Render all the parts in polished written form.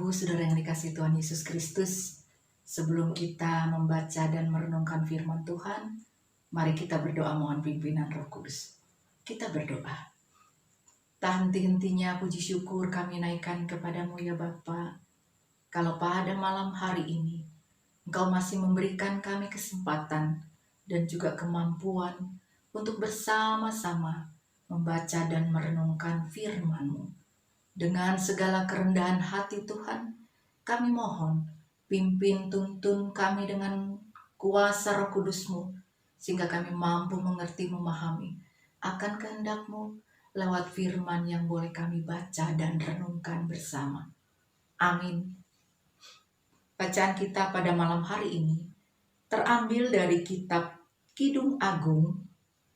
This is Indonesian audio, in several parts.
Ibu, Saudara yang dikasihi Tuhan Yesus Kristus, sebelum kita membaca dan merenungkan firman Tuhan, mari kita berdoa mohon pimpinan Roh Kudus. Kita berdoa. Tak henti-hentinya puji syukur kami naikkan kepadamu ya Bapa. Kalau pada malam hari ini, Engkau masih memberikan kami kesempatan dan juga kemampuan untuk bersama-sama membaca dan merenungkan firman-Mu. Dengan segala kerendahan hati Tuhan, kami mohon, pimpin tuntun kami dengan kuasa Roh Kudus-Mu, sehingga kami mampu mengerti, memahami akan kehendak-Mu lewat firman yang boleh kami baca dan renungkan bersama. Amin. Bacaan kita pada malam hari ini terambil dari kitab Kidung Agung,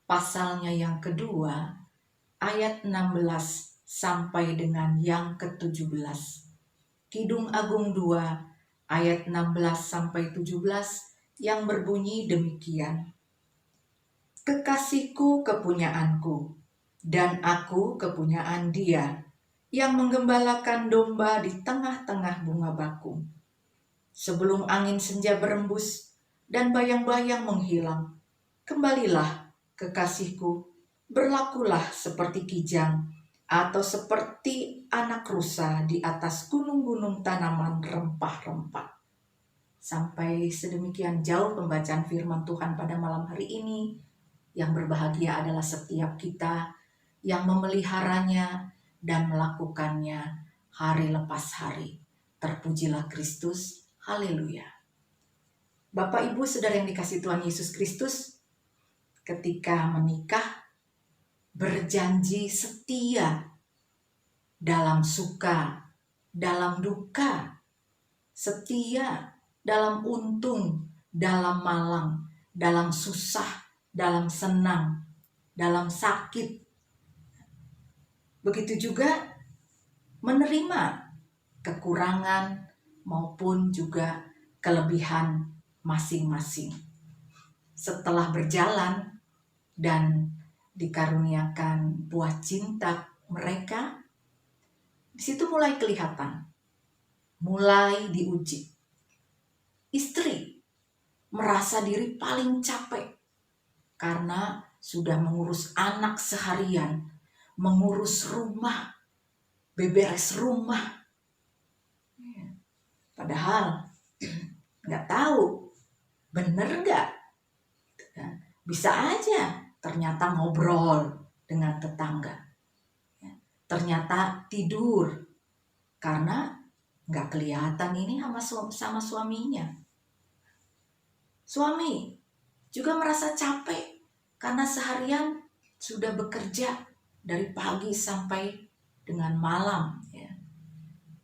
pasalnya yang kedua, ayat 16 sampai dengan yang ke-17. Kidung Agung 2 ayat 16 sampai 17 yang berbunyi demikian. Kekasihku kepunyaanku, dan aku kepunyaan Dia, yang menggembalakan domba di tengah-tengah bunga bakung. Sebelum angin senja berembus dan bayang-bayang menghilang, kembalilah kekasihku, berlakulah seperti kijang atau seperti anak rusa di atas gunung-gunung tanaman rempah-rempah. Sampai sedemikian jauh pembacaan firman Tuhan pada malam hari ini. Yang berbahagia adalah setiap kita yang memeliharanya dan melakukannya hari lepas hari. Terpujilah Kristus, haleluya. Bapak Ibu Saudara yang dikasihi Tuhan Yesus Kristus, ketika menikah berjanji setia dalam suka, dalam duka, setia dalam untung, dalam malang, dalam susah, dalam senang, dalam sakit. Begitu juga menerima kekurangan maupun juga kelebihan masing-masing. Setelah berjalan dan dikaruniakan buah cinta mereka, di situ mulai kelihatan, mulai diuji. Istri merasa diri paling capek karena sudah mengurus anak seharian, mengurus rumah, beberes rumah. Padahal nggak tahu bener nggak. Bisa aja ternyata ngobrol dengan tetangga. Ternyata tidur karena nggak kelihatan ini sama suaminya. Suami juga merasa capek karena seharian sudah bekerja dari pagi sampai dengan malam.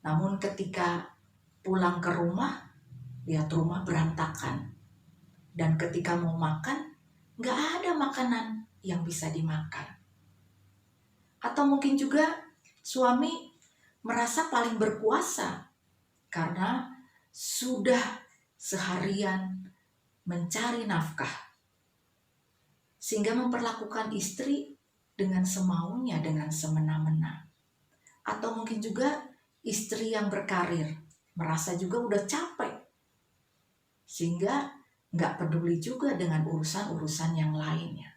Namun ketika pulang ke rumah, lihat rumah berantakan. Dan ketika mau makan, nggak ada makanan yang bisa dimakan. Atau mungkin juga suami merasa paling berkuasa karena sudah seharian mencari nafkah, sehingga memperlakukan istri dengan semaunya, dengan semena-mena. Atau mungkin juga istri yang berkarir merasa juga udah capek, sehingga nggak peduli juga dengan urusan-urusan yang lainnya.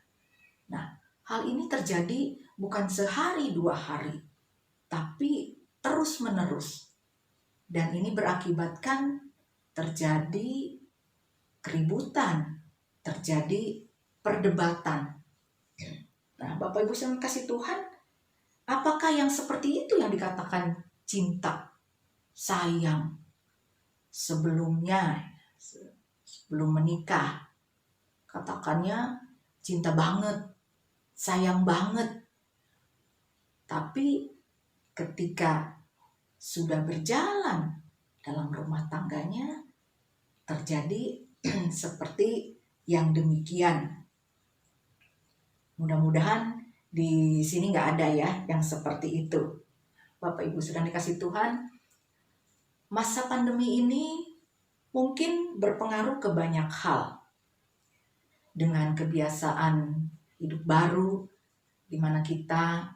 Nah, hal ini terjadi bukan sehari dua hari, tapi terus-menerus. Dan ini berakibatkan terjadi keributan, terjadi perdebatan. Nah, Bapak Ibu yang kasih Tuhan, apakah yang seperti itu yang dikatakan cinta, sayang sebelumnya, sebelum menikah? Katakannya cinta banget, sayang banget. Tapi ketika sudah berjalan dalam rumah tangganya, terjadi seperti yang demikian. Mudah-mudahan di sini nggak ada ya yang seperti itu. Bapak Ibu sedang dikasih Tuhan, masa pandemi ini mungkin berpengaruh ke banyak hal. Dengan kebiasaan hidup baru, di mana kita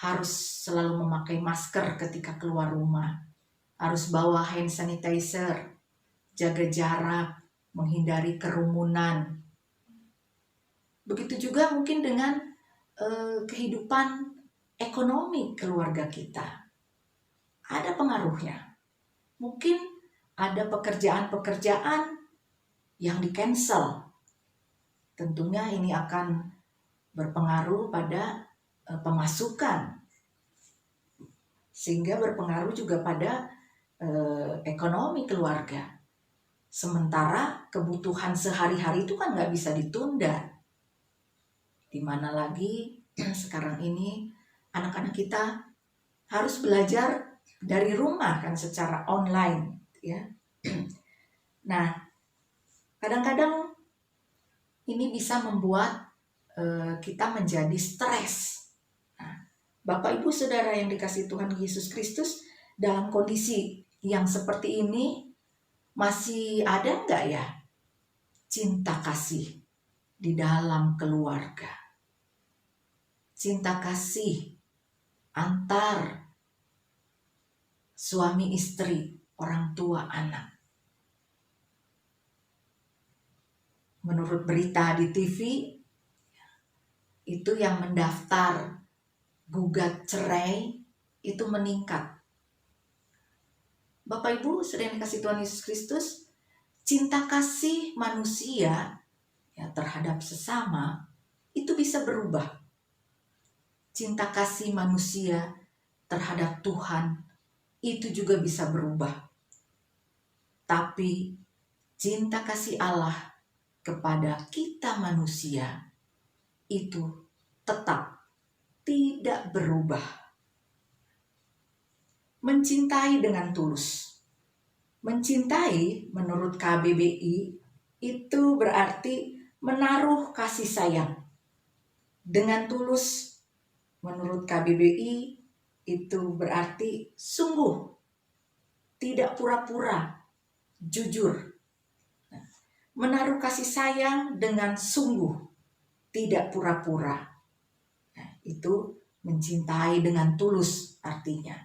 harus selalu memakai masker ketika keluar rumah, harus bawa hand sanitizer, jaga jarak, menghindari kerumunan. Begitu juga mungkin dengan kehidupan ekonomi keluarga kita. Ada pengaruhnya. Mungkin ada pekerjaan-pekerjaan yang di-cancel. Tentunya ini akan berpengaruh pada pemasukan. Sehingga berpengaruh juga pada ekonomi keluarga. Sementara kebutuhan sehari-hari itu kan nggak bisa ditunda. Dimana lagi sekarang ini anak-anak kita harus belajar dari rumah kan secara online ya. Nah, kadang-kadang ini bisa membuat kita menjadi stres. Nah, Bapak Ibu Saudara yang dikasihi Tuhan Yesus Kristus, dalam kondisi yang seperti ini masih ada nggak ya cinta kasih di dalam keluarga? Cinta kasih antar suami istri, orang tua anak. Menurut berita di TV, itu yang mendaftar gugat cerai itu meningkat. Bapak Ibu sedang dikasihi Tuhan Yesus Kristus, cinta kasih manusia ya terhadap sesama itu bisa berubah. Cinta kasih manusia terhadap Tuhan itu juga bisa berubah. Tapi cinta kasih Allah kepada kita manusia itu tetap tidak berubah. Mencintai dengan tulus. Mencintai menurut KBBI itu berarti menaruh kasih sayang. Dengan tulus menurut KBBI itu berarti sungguh, tidak pura-pura, jujur. Menaruh kasih sayang dengan sungguh, tidak pura-pura. Nah, itu mencintai dengan tulus artinya.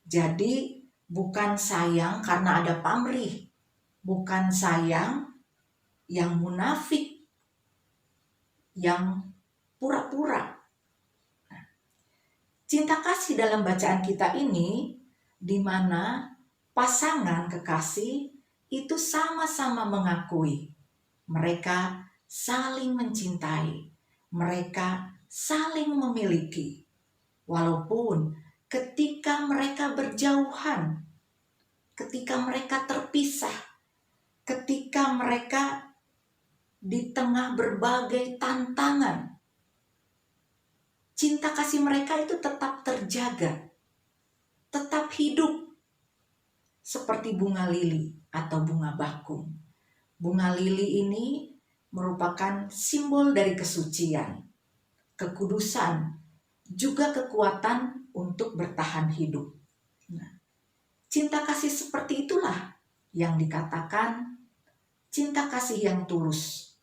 Jadi bukan sayang karena ada pamrih, bukan sayang yang munafik, yang pura-pura. Cinta kasih dalam bacaan kita ini, di mana pasangan kekasih itu sama-sama mengakui mereka saling mencintai, mereka saling memiliki. Walaupun ketika mereka berjauhan, ketika mereka terpisah, ketika mereka di tengah berbagai tantangan, cinta kasih mereka itu tetap terjaga, tetap hidup seperti bunga lili atau bunga bakung. Bunga lili ini merupakan simbol dari kesucian, kekudusan, juga kekuatan untuk bertahan hidup. Nah, cinta kasih seperti itulah yang dikatakan cinta kasih yang tulus.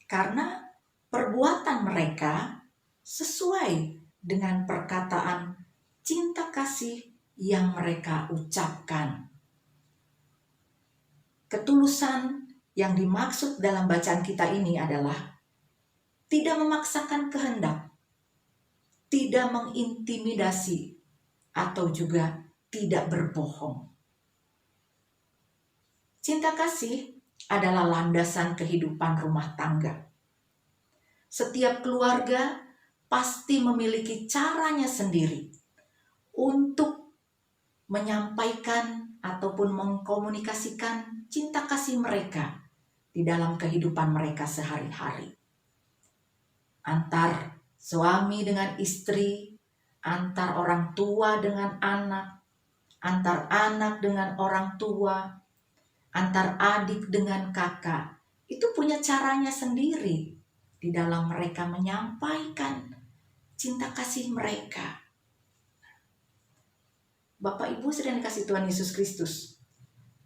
Karena perbuatan mereka sesuai dengan perkataan cinta kasih yang mereka ucapkan. Ketulusan yang dimaksud dalam bacaan kita ini adalah tidak memaksakan kehendak, tidak mengintimidasi, atau juga tidak berbohong. Cinta kasih adalah landasan kehidupan rumah tangga. Setiap keluarga pasti memiliki caranya sendiri untuk menyampaikan ataupun mengkomunikasikan cinta kasih mereka di dalam kehidupan mereka sehari-hari. Antar suami dengan istri, antar orang tua dengan anak, antar anak dengan orang tua, antar adik dengan kakak, itu punya caranya sendiri di dalam mereka menyampaikan cinta kasih mereka. Bapak Ibu sedang dikasihi Tuhan Yesus Kristus,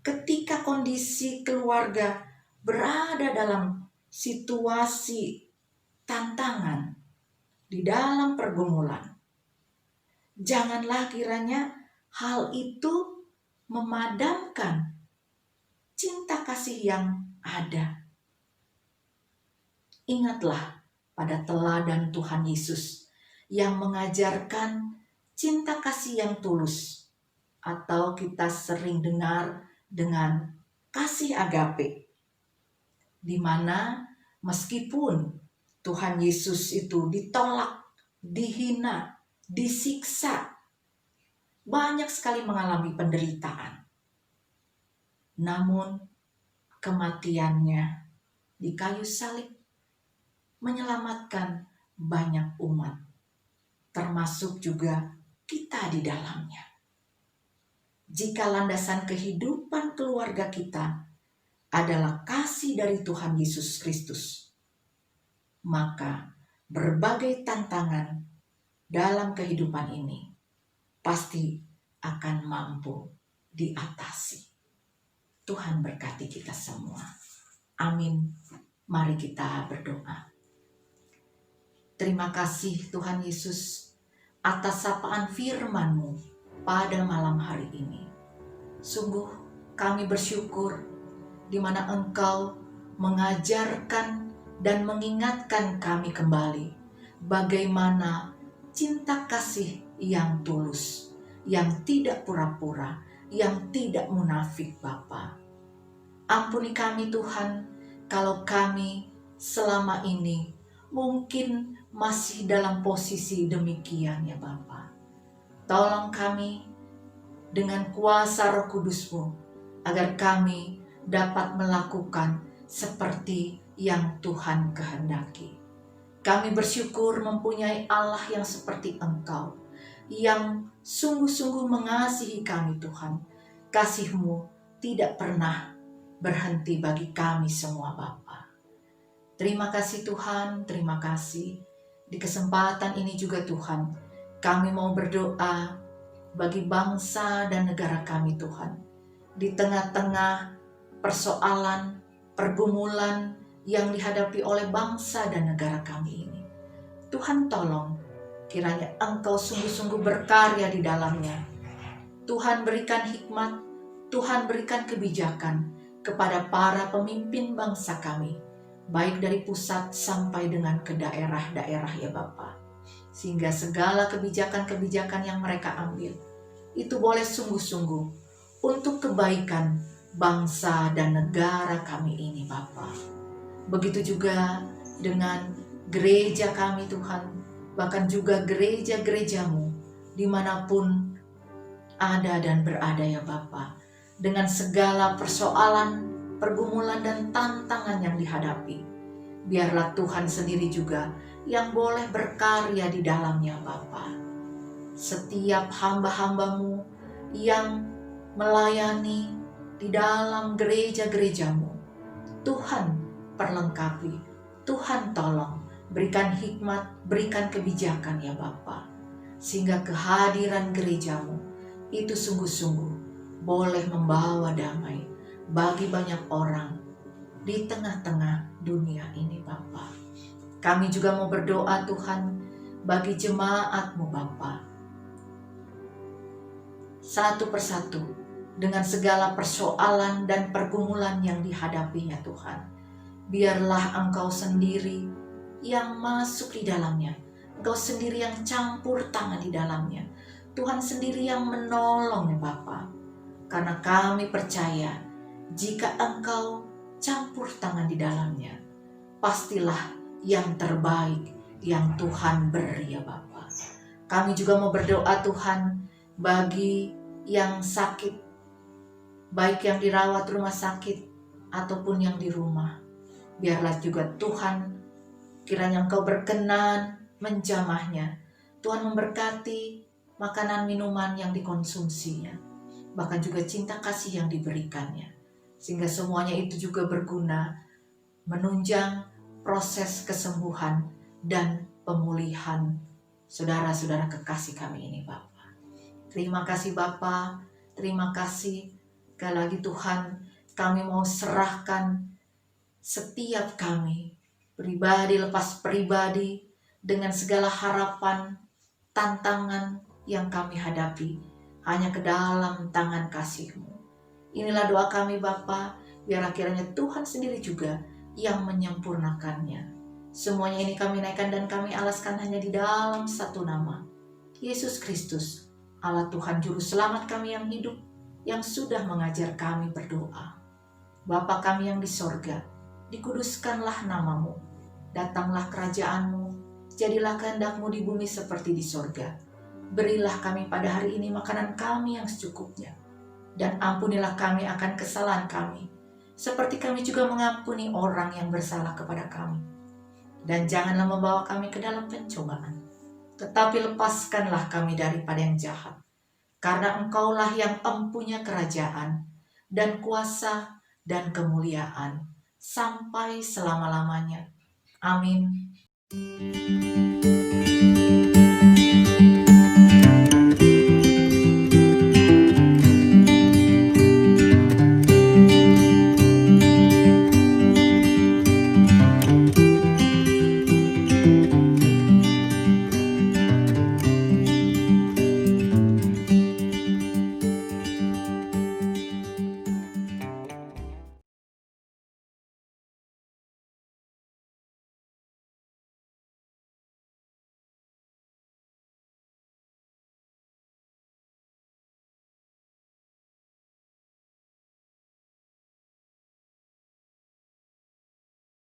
ketika kondisi keluarga berada dalam situasi tantangan, di dalam pergumulan, janganlah kiranya hal itu memadamkan cinta kasih yang ada. Ingatlah pada teladan Tuhan Yesus yang mengajarkan cinta kasih yang tulus, atau kita sering dengar dengan kasih agape, di mana meskipun Tuhan Yesus itu ditolak, dihina, disiksa, banyak sekali mengalami penderitaan. Namun kematiannya di kayu salib menyelamatkan banyak umat, termasuk juga kita di dalamnya. Jika landasan kehidupan keluarga kita adalah kasih dari Tuhan Yesus Kristus, maka berbagai tantangan dalam kehidupan ini pasti akan mampu diatasi. Tuhan berkati kita semua. Amin. Mari kita berdoa. Terima kasih Tuhan Yesus atas sapaan firman-Mu pada malam hari ini. Sungguh kami bersyukur di mana Engkau mengajarkan dan mengingatkan kami kembali bagaimana cinta kasih yang tulus, yang tidak pura-pura, yang tidak munafik Bapa. Ampuni kami Tuhan kalau kami selama ini mungkin masih dalam posisi demikian ya Bapa. Tolong kami dengan kuasa Roh Kudus-Mu agar kami dapat melakukan seperti yang Tuhan kehendaki. Kami bersyukur mempunyai Allah yang seperti Engkau, yang sungguh-sungguh mengasihi kami Tuhan. Kasih-Mu tidak pernah berhenti bagi kami semua Bapa. Terima kasih Tuhan, terima kasih. Di kesempatan ini juga Tuhan, kami mau berdoa bagi bangsa dan negara kami Tuhan. Di tengah-tengah persoalan, pergumulan yang dihadapi oleh bangsa dan negara kami ini. Tuhan tolong, kiranya Engkau sungguh-sungguh berkarya di dalamnya. Tuhan berikan hikmat, Tuhan berikan kebijakan kepada para pemimpin bangsa kami, baik dari pusat sampai dengan ke daerah-daerah ya Bapa. Sehingga segala kebijakan-kebijakan yang mereka ambil, itu boleh sungguh-sungguh untuk kebaikan bangsa dan negara kami ini Bapa. Begitu juga dengan gereja kami Tuhan, bahkan juga gereja-gerejamu dimanapun ada dan berada ya Bapa. Dengan segala persoalan, pergumulan dan tantangan yang dihadapi, biarlah Tuhan sendiri juga yang boleh berkarya di dalamnya Bapa. Setiap hamba-hambamu yang melayani di dalam gereja-gerejamu, Tuhan perlengkapi, Tuhan tolong, berikan hikmat, berikan kebijakan ya Bapa, sehingga kehadiran gerejamu itu sungguh-sungguh boleh membawa damai bagi banyak orang di tengah-tengah dunia ini Bapa. Kami juga mau berdoa Tuhan bagi jemaat-Mu Bapa, satu persatu dengan segala persoalan dan pergumulan yang dihadapinya Tuhan. Biarlah Engkau sendiri yang masuk di dalamnya. Engkau sendiri yang campur tangan di dalamnya. Tuhan sendiri yang menolong ya Bapa. Karena kami percaya jika Engkau campur tangan di dalamnya, pastilah yang terbaik yang Tuhan beri ya Bapa. Kami juga mau berdoa Tuhan bagi yang sakit, baik yang dirawat rumah sakit ataupun yang di rumah. Biarlah juga Tuhan kiranya Engkau berkenan menjamahnya. Tuhan memberkati makanan minuman yang dikonsumsinya, bahkan juga cinta kasih yang diberikannya, sehingga semuanya itu juga berguna menunjang proses kesembuhan dan pemulihan saudara-saudara kekasih kami ini Bapa. Terima kasih Bapa, terima kasih. Sekali lagi Tuhan, kami mau serahkan setiap kami, pribadi lepas pribadi, dengan segala harapan, tantangan yang kami hadapi. hanya ke dalam tangan kasih-Mu. Inilah doa kami Bapa, biarlah kiranya Tuhan sendiri juga yang menyempurnakannya. Semuanya ini kami naikkan dan kami alaskan hanya di dalam satu nama, Yesus Kristus, Allah Tuhan Juru Selamat kami yang hidup, yang sudah mengajar kami berdoa. Bapa kami yang di sorga, dikuduskanlah namamu, datanglah kerajaan-Mu, jadilah kehendak-Mu di bumi seperti di sorga. Berilah kami pada hari ini makanan kami yang secukupnya, dan ampunilah kami akan kesalahan kami, seperti kami juga mengampuni orang yang bersalah kepada kami. Dan janganlah membawa kami ke dalam pencobaan, tetapi lepaskanlah kami daripada yang jahat. Karena Engkaulah yang empunya kerajaan, dan kuasa, dan kemuliaan, sampai selama-lamanya. Amin.